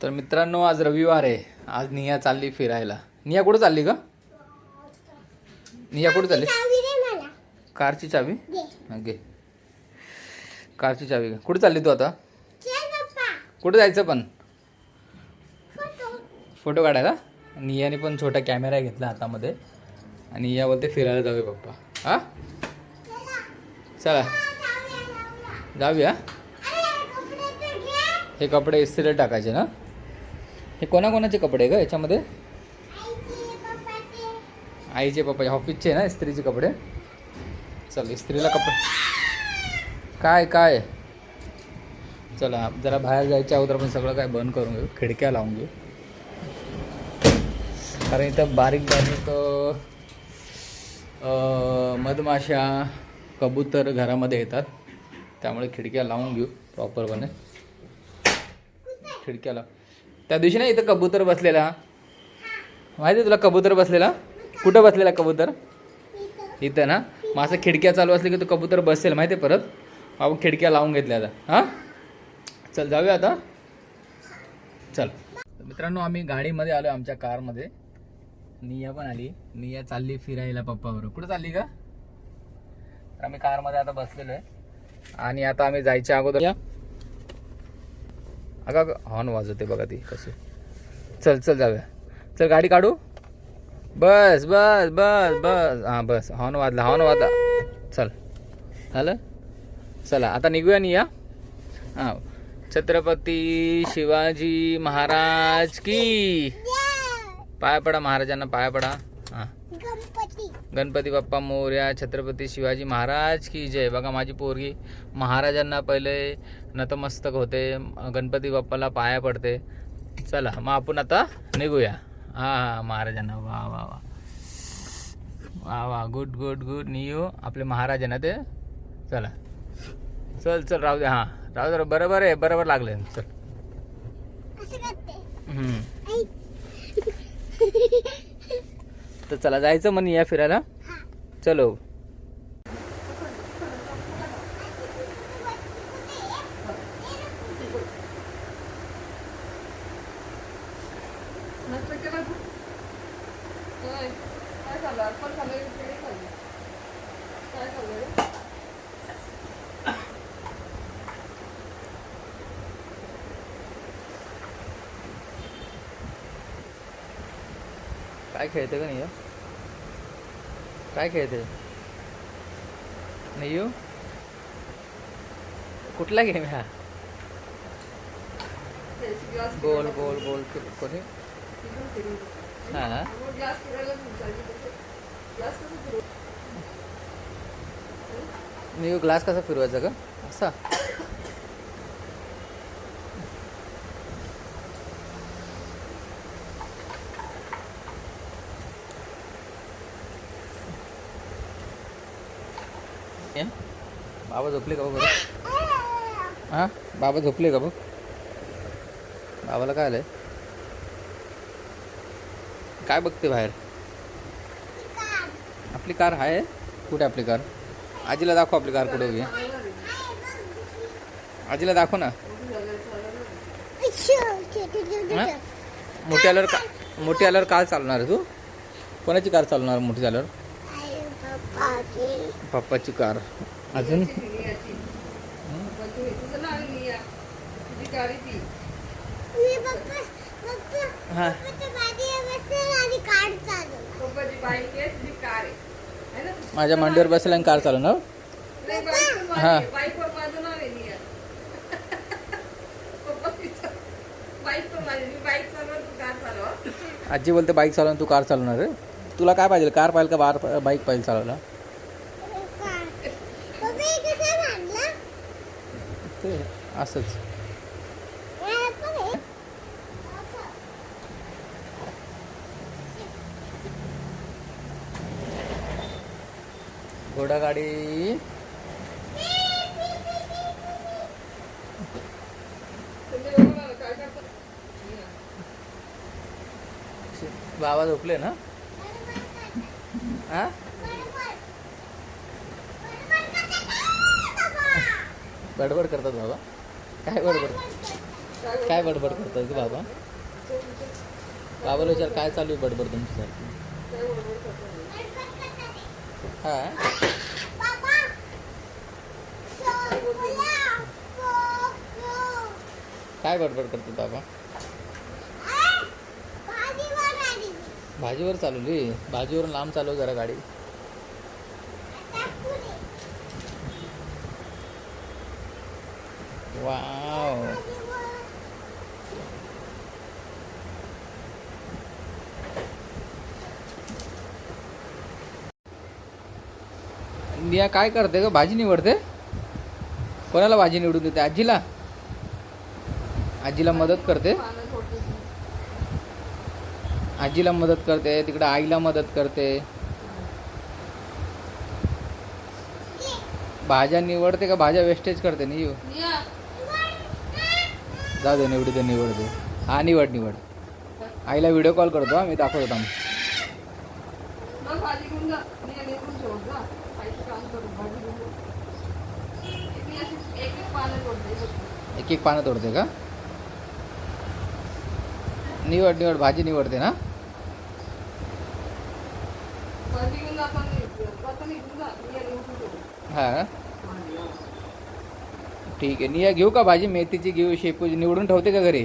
तर मित्रांनो, आज रविवार आहे. आज निया चालली फिरायला. निया कुठं चालली का? निया कुठं चालली? कारची चावी घे. कारची चावी घे. कुठे चालली तू आता? कुठे जायचं पण? फोटो काढायला. नियाने पण छोटा कॅमेरा घेतला हातामध्ये आणि निया बोलते फिरायला जाऊया पप्पा. हा चला जाऊया. हे कपडे इस्त्रीला टाकायचे ना? हे कोणाकोणाचे कपडे ग याच्यामध्ये? आईचे पप्पाचे ऑफिसचे ना इस्त्रीचे कपडे. चल इस्त्रीला कपडे काय काय. चला जरा बाहेर जायच्या अगोदर आपण सगळं काय बंद करून घेऊ. खिडक्या लावून घेऊ कारण इथं बारीक बारीक मधमाशा कबूतर घरामध्ये येतात. त्यामुळे खिडक्या लावून घेऊ प्रॉपरपणे. खिडक्या लाव. त्या दिवशी ना इथं कबूतर बसलेला, माहिती आहे तुला? कबूतर बसलेला कुठं बसलेला कबूतर? इथं ना. मग असं खिडक्या चालू असले की तो कबूतर बसेल माहिती आहे. परत आपण खिडक्या लावून घेतल्या आता. हां चल जाऊया आता. चल मित्रांनो, आम्ही गाडीमध्ये आलो आमच्या कारमध्ये. निया पण आली. निया चालली फिरायला पप्पाबरोबर. कुठं चालली का? तर आम्ही कारमध्ये आता बसलेलो आहे आणि आता आम्ही जायच्या अगोदर या अगं हॉर्न वाजवते बघा ती कशी. चल चल जाऊया. चल गाडी काढू. बस बस बस बस हां बस. हॉर्न वाजला. चल झालं. चला आता निघूया निया. हां छत्रपती शिवाजी महाराज की पाया पडा. महाराजांना पाया पडा. हां गणपती बाप्पा मोरया. छत्रपती शिवाजी महाराज की जय. बघा माझी पोरगी महाराजांना पहिले नतमस्तक होते, गणपती बाप्पाला पाया पडते. चला मग आपण आता निघूया. हां हां महाराजांना. वा वा वा वा वा. Good good good. नियो आपले महाराज आहे ना ते. चला चल चल राहू दे. हां राहू दे. बरोबर आहे. बरोबर लागले. चल तर चला जायचं म्हणे या फिरायला. चलो. काय खेळते का नाही? काय खेळते नाही? कुठला गेम हा? गोल गोल गोल कोणी? हां नाही. ग्लास कसा फिरवायचा का असा? बाबा झोपले का बघ? हां बाबा झोपले का बघ? बाबाला काय आलंय? काय बघते बाहेर? आपली कार आहे. कुठे आपली कार? आजीला दाखव आपली कार कुठे उभी. आजीला दाखव ना. मोठी आल्यावर कार चालवणार तू? कोणाची कार चालवणार मोठी झाल्यावर? पप्पाची कार. अजून हां माझ्या मांडीवर बसेल आणि कार चालवणार. हां आजी बोलते बाईक चालवून तू कार चालवणार आहे. तुला काय पाहिजे? कार पाहिजे का बाईक पाहिजे चालवला? ते असंच. घोडागाडी. बाबा झोपले ना? हां बडबड करतात बाबा. काय बडबड? काय बडबड करतोय की बाबा? बाबाला विचार काय चालू आहे बडबड तुमच्यासारखी? हा काय बडबड करतो बाबा? भाजीवर चालवली, भाजीवरून लांब चालव जरा गाडी. वाव, निया काय करते ग? भाजी निवडते. कोणाला भाजी निवडून देते? आजीला. आजीला मदत करते. आजीला मदत करते, तिकडे आईला मदत करते. भाज्या निवडते का भाज्या वेस्टेज करते? नाही जाऊ दे, निवडी दे, निवडते. हा निवड निवड. आईला व्हिडिओ कॉल करतो, हा मी दाखवतो. एक एक पानं तोडते का? निवड निवड, भाजी निवडते ना. हा ठीक आहे. निया घेऊ का भाजी? मेथीची घेऊ, शेपूची निवडून ठेवते का घरी?